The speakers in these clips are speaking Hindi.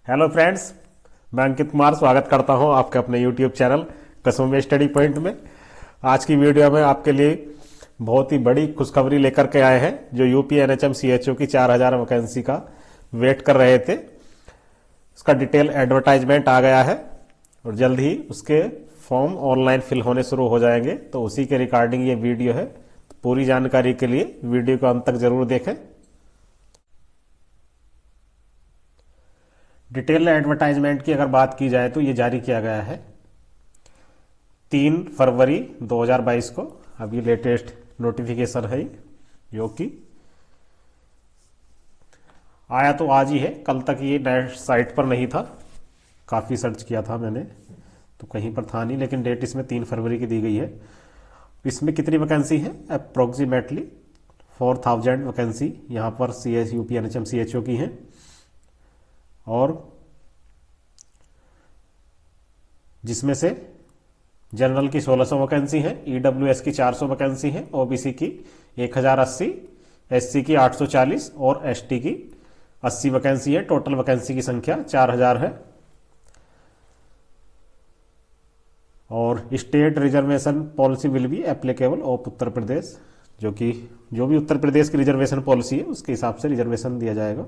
हेलो फ्रेंड्स, मैं अंकित कुमार स्वागत करता हूं आपके अपने यूट्यूब चैनल कसौम्या स्टडी पॉइंट में। आज की वीडियो में आपके लिए बहुत ही बड़ी खुशखबरी लेकर के आए हैं। जो यूपी एनएचएम सीएचओ की 4000 वैकेंसी का वेट कर रहे थे, उसका डिटेल एडवर्टाइजमेंट आ गया है और जल्द ही उसके फॉर्म ऑनलाइन फिल होने शुरू हो जाएंगे। तो उसी के रिगार्डिंग ये वीडियो है। तो पूरी जानकारी के लिए वीडियो को अंत तक जरूर देखें। डिटेल एडवर्टाइजमेंट की अगर बात की जाए तो ये जारी किया गया है 3 फरवरी 2022 को। अब ये लेटेस्ट नोटिफिकेशन है जो कि आया तो आज ही है। कल तक ये नेट साइट पर नहीं था, काफ़ी सर्च किया था मैंने तो कहीं पर था नहीं, लेकिन डेट इसमें 3 फरवरी की दी गई है। इसमें कितनी वैकेंसी है? अप्रोक्सीमेटली 4000 वैकेंसी यहाँ पर यूपी एनएचएम सीएचओ की हैं। और जिसमें से जनरल की 1600 वैकेंसी है, ईडब्ल्यूएस की 400 वैकेंसी है, ओबीसी की 1080, एससी की 840 और एसटी की 80 वैकेंसी है। टोटल वैकेंसी की संख्या 4000 है। और state reservation policy will be applicable of Uttar Pradesh, जो भी उत्तर प्रदेश की रिजर्वेशन पॉलिसी है उसके हिसाब से रिजर्वेशन दिया जाएगा।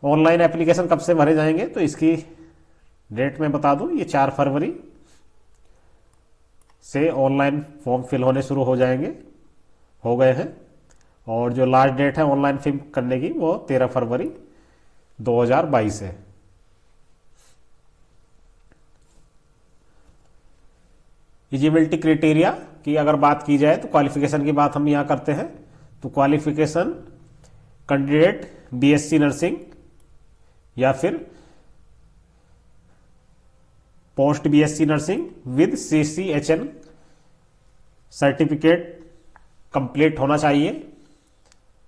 ऑनलाइन एप्लीकेशन कब से भरे जाएंगे तो इसकी डेट मैं बता दूं, ये 4 फरवरी से ऑनलाइन फॉर्म फिल होने शुरू हो गए हैं। और जो लास्ट डेट है ऑनलाइन फिल करने की वो 13 फरवरी 2022 है। एलिजिबिलिटी क्राइटेरिया की अगर बात की जाए तो क्वालिफिकेशन की बात हम यहां करते हैं। तो क्वालिफिकेशन कैंडिडेट बीएससी नर्सिंग या फिर post BSc nursing with CCHN certificate complete होना चाहिए।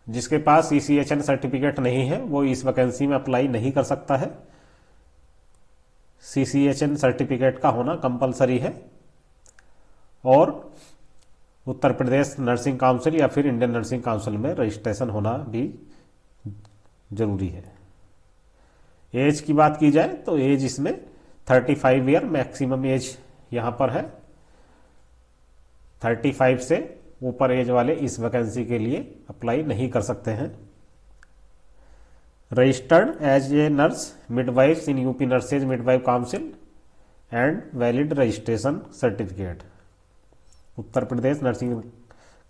जिसके पास सीसीएचएन सर्टिफिकेट नहीं है वो इस वैकेंसी में अप्लाई नहीं कर सकता है। सीसीएचएन सर्टिफिकेट का होना कंपलसरी है। और उत्तर प्रदेश नर्सिंग काउंसिल या फिर इंडियन नर्सिंग काउंसिल में रजिस्ट्रेशन होना भी जरूरी है। एज की बात की जाए तो एज इसमें 35 ईयर मैक्सिमम एज यहां पर है। 35 से ऊपर एज वाले इस वैकेंसी के लिए अप्लाई नहीं कर सकते हैं। Registered as a nurse midwife in UP nurses midwife council and valid registration certificate. Uttar Pradesh nursing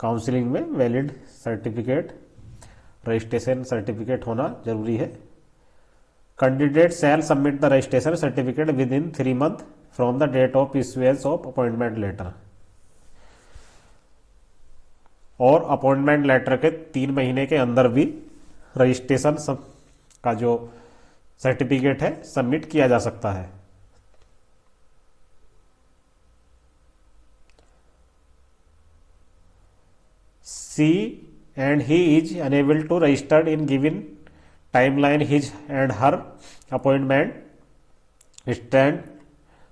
counselling में वैलिड सर्टिफिकेट रजिस्ट्रेशन सर्टिफिकेट होना जरूरी है। Candidate shall submit the registration certificate within 3 month from the date of issuance of appointment letter. और अपॉइंटमेंट लेटर के 3 महीने के अंदर भी रजिस्ट्रेशन का जो सर्टिफिकेट है सबमिट किया जा सकता है। She and he is unable to registered in given timeline his and her appointment stand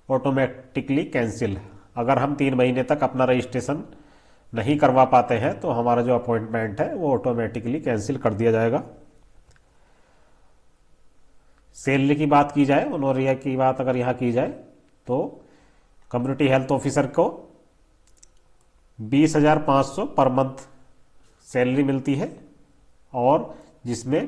automatically cancel. अगर हम 3 महीने तक अपना रजिस्ट्रेशन नहीं करवा पाते हैं तो हमारा जो अपॉइंटमेंट है वो ऑटोमेटिकली कैंसिल कर दिया जाएगा। सैलरी की बात की जाए, ऑनोरिया की बात अगर यहां की जाए तो कम्युनिटी हेल्थ ऑफिसर को 20,500 पर मंथ सैलरी मिलती है। और जिसमें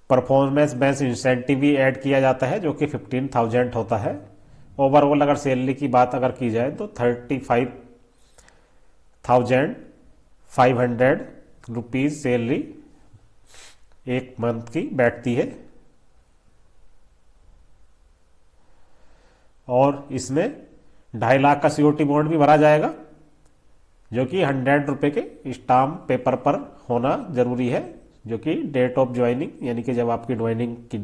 परफॉर्मेंस बेस्ड इंसेंटिव भी ऐड किया जाता है जो कि 15,000 होता है। ओवरऑल अगर सैलरी की बात अगर की जाए तो 35,500 रुपीज सैलरी एक मंथ की बैठती है। और इसमें 2.5 लाख का सीओटी बॉन्ड भी भरा जाएगा जो कि 100 रुपए के स्टाम्प पेपर पर होना जरूरी है, जो कि डेट ऑफ ज्वाइनिंग यानी कि जब आपकी ज्वाइनिंग की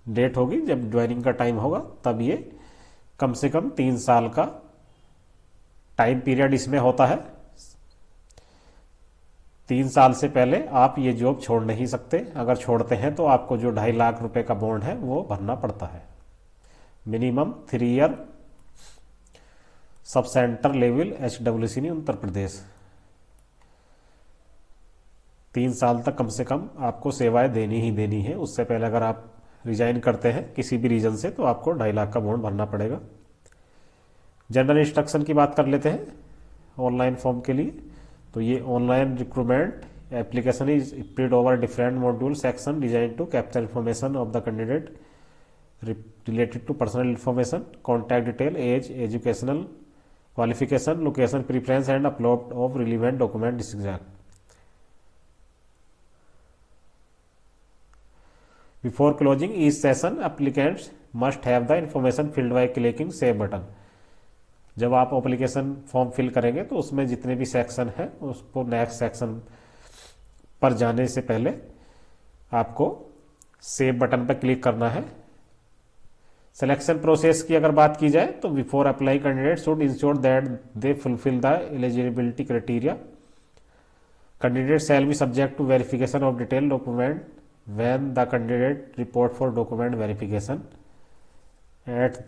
डेट होगी, जब ज्वाइनिंग का टाइम होगा तब ये कम से कम 3 साल का टाइम पीरियड इसमें होता है। 3 साल से पहले आप ये जॉब छोड़ नहीं सकते। अगर छोड़ते हैं तो आपको जो 2.5 लाख रुपए का बॉन्ड है वो भरना पड़ता है। Minimum 3 year sub centre level HWC Uttar Pradesh. 3 साल तक कम से कम आपको सेवाएं देनी ही देनी है। उससे पहले अगर आप रिजाइन करते हैं किसी भी रीजन से तो आपको 2.5 लाख का बॉन्ड भरना पड़ेगा। जनरल इंस्ट्रक्शन की बात कर लेते हैं ऑनलाइन फॉर्म के लिए। तो ये online recruitment application is spread over different module section design to capture information of the candidate related to personal information, contact detail, age, educational qualification, location preference and upload of relevant document etc. Before closing each session, applicants must have the information filled by clicking save button. जब आप एप्लीकेशन फॉर्म फिल करेंगे तो उसमें जितने भी सेक्शन है उसको नेक्स्ट सेक्शन पर जाने से पहले आपको सेव बटन पर क्लिक करना है। सिलेक्शन प्रोसेस की अगर बात की जाए तो before apply candidate should ensure that they fulfil the eligibility criteria. Candidate shall be subject to verification of detail document when the candidate report for document verification at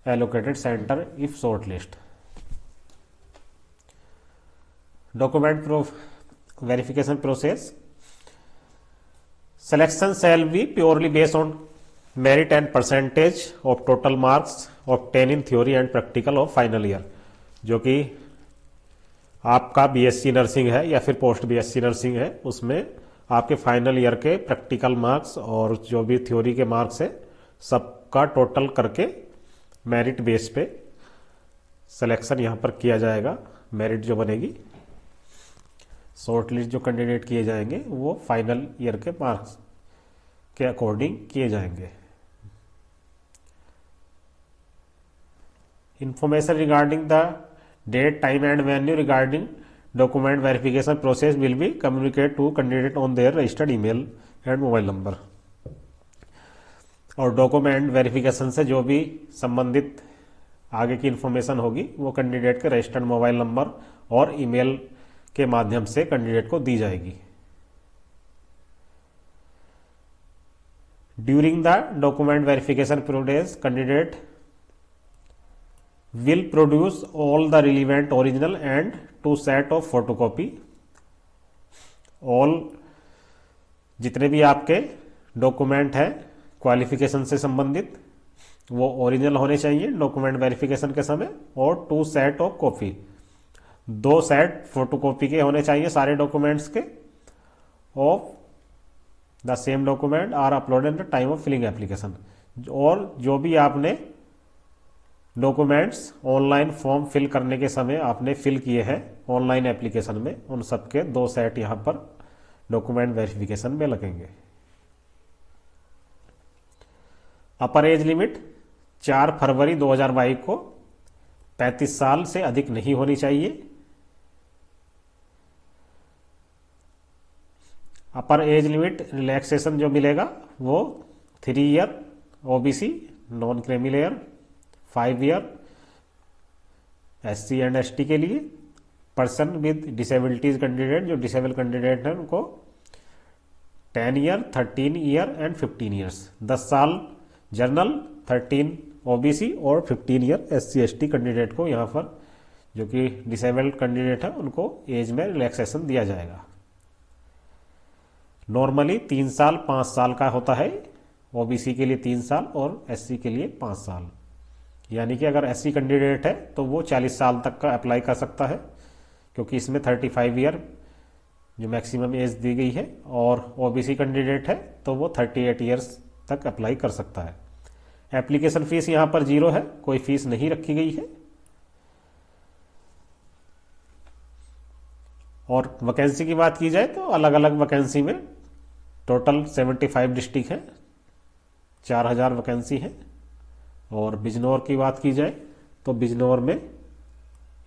allocated centre if short list. Document verification process selection shall be purely based on merit and percentage of total marks obtained in theory and practical of final year। जो कि आपका बीएससी नर्सिंग है या फिर पोस्ट बीएससी नर्सिंग है उसमें आपके फाइनल ईयर के प्रैक्टिकल मार्क्स और जो भी थ्योरी के मार्क्स है सबका टोटल करके मेरिट बेस पे सिलेक्शन यहाँ पर किया जाएगा। मेरिट जो बनेगी, शॉर्ट लिस्ट जो कैंडिडेट किए जाएंगे वो फाइनल ईयर के मार्क्स के अकॉर्डिंग किए जाएंगे। Information regarding the date, time and venue regarding document verification process will be communicated to candidate on their registered email and mobile number। और डॉक्यूमेंट वेरिफिकेशन से जो भी संबंधित आगे की इंफॉर्मेशन होगी वो कैंडिडेट के रजिस्टर्ड मोबाइल नंबर और ईमेल के माध्यम से कैंडिडेट को दी जाएगी। During the document verification process candidate will produce all the relevant original and 2 set of photocopy। all जितने भी आपके डॉक्यूमेंट हैं क्वालिफिकेशन से संबंधित वो ओरिजिनल होने चाहिए डॉक्यूमेंट वेरिफिकेशन के समय, और 2 set of copy 2 set photocopy के होने चाहिए सारे डॉक्यूमेंट्स के of the same document are uploaded at the time of filling application. और जो भी आपने डॉक्यूमेंट्स ऑनलाइन फॉर्म फिल करने के समय आपने फिल किए हैं ऑनलाइन एप्लीकेशन में उन सबके 2 सेट यहां पर डॉक्यूमेंट वेरिफिकेशन में लगेंगे। अपर एज लिमिट 4 फरवरी 2022 को 35 साल से अधिक नहीं होनी चाहिए। अपर एज लिमिट रिलैक्सेशन जो मिलेगा वो 3 year OBC non creamy layer, 5 year SC and ST के लिए। पर्सन विद डिसेबिलिटीज कैंडिडेट जो डिसेबल कैंडिडेट है उनको 10 ईयर, 13 ईयर एंड 15 ईयर्स। 10 साल जनरल, 13 ओबीसी और 15 ईयर एससी एसटी कैंडिडेट को यहाँ पर जो कि डिसेबल्ड कैंडिडेट है उनको एज में रिलैक्सेशन दिया जाएगा। नॉर्मली 3 साल 5 साल का होता है, ओबीसी के लिए 3 साल और एससी के लिए 5 साल। यानी कि अगर एससी कैंडिडेट है तो वो 40 साल तक का अप्लाई कर सकता है क्योंकि इसमें 35 ईयर जो मैक्सिमम एज दी गई है, और ओबीसी कैंडिडेट है तो वो 38 ईयर्स तक अप्लाई कर सकता है। एप्लीकेशन फीस यहाँ पर 0 है, कोई फीस नहीं रखी गई है। और वैकेंसी की बात की जाए तो अलग अलग वैकेंसी में टोटल 75 डिस्ट्रिक्ट है, 4000 वैकेंसी है। और बिजनौर की बात की जाए तो बिजनौर में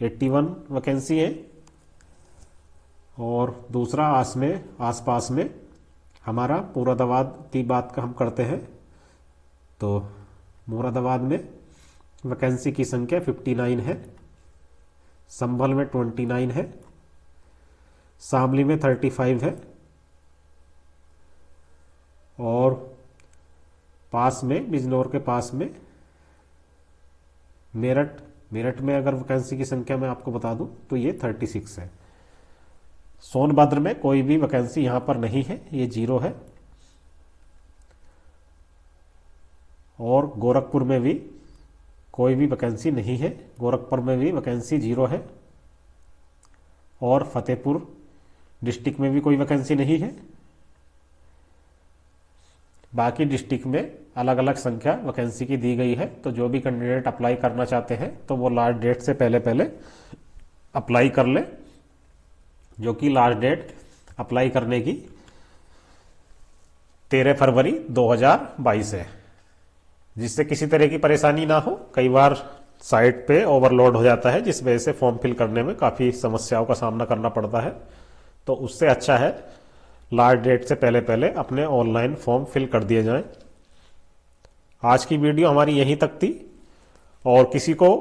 81 वैकेंसी है। और दूसरा आसपास में हमारा मुरादाबाद की बात का हम करते हैं तो मुरादाबाद में वैकेंसी की संख्या 59 है, संभल में 29 है, शामली में 35 है, और पास में बिजनौर के पास में मेरठ में अगर वैकेंसी की संख्या मैं आपको बता दूं तो ये 36 है। सोनभद्र में कोई भी वैकेंसी यहां पर नहीं है, ये 0 है। और गोरखपुर में भी कोई भी वैकेंसी नहीं है, गोरखपुर में भी वैकेंसी 0 है। और फतेहपुर डिस्ट्रिक्ट में भी कोई वैकेंसी नहीं है। बाकी डिस्ट्रिक्ट में अलग अलग संख्या वैकेंसी की दी गई है। तो जो भी कैंडिडेट अप्लाई करना चाहते हैं तो वो लास्ट डेट से पहले पहले अप्लाई कर ले, जो कि लास्ट डेट अप्लाई करने की 13 फरवरी 2022 है, जिससे किसी तरह की परेशानी ना हो। कई बार साइट पे ओवरलोड हो जाता है, जिस वजह से फॉर्म फिल करने में काफ़ी समस्याओं का सामना करना पड़ता है। तो उससे अच्छा है लास्ट डेट से पहले पहले अपने ऑनलाइन फॉर्म फिल कर दिए जाएं। आज की वीडियो हमारी यहीं तक थी, और किसी को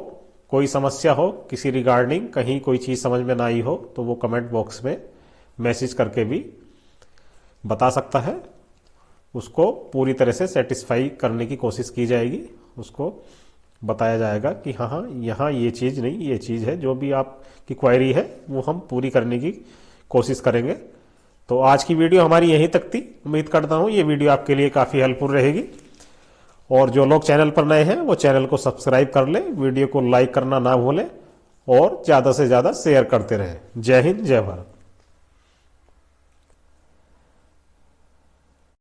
कोई समस्या हो किसी रिगार्डिंग, कहीं कोई चीज़ समझ में ना आई हो, तो वो कमेंट बॉक्स में मैसेज करके भी बता सकता है। उसको पूरी तरह से सेटिस्फाई करने की कोशिश की जाएगी, उसको बताया जाएगा कि हाँ हाँ यहाँ ये चीज़ नहीं, ये चीज़ है। जो भी आपकी क्वेरी है वो हम पूरी करने की कोशिश करेंगे। तो आज की वीडियो हमारी यहीं तक थी। उम्मीद करता हूँ ये वीडियो आपके लिए काफ़ी हेल्पफुल रहेगी। और जो लोग चैनल पर नए हैं वो चैनल को सब्सक्राइब कर लें, वीडियो को लाइक करना ना भूलें और ज़्यादा से ज़्यादा शेयर करते रहें। जय हिंद, जय भारत।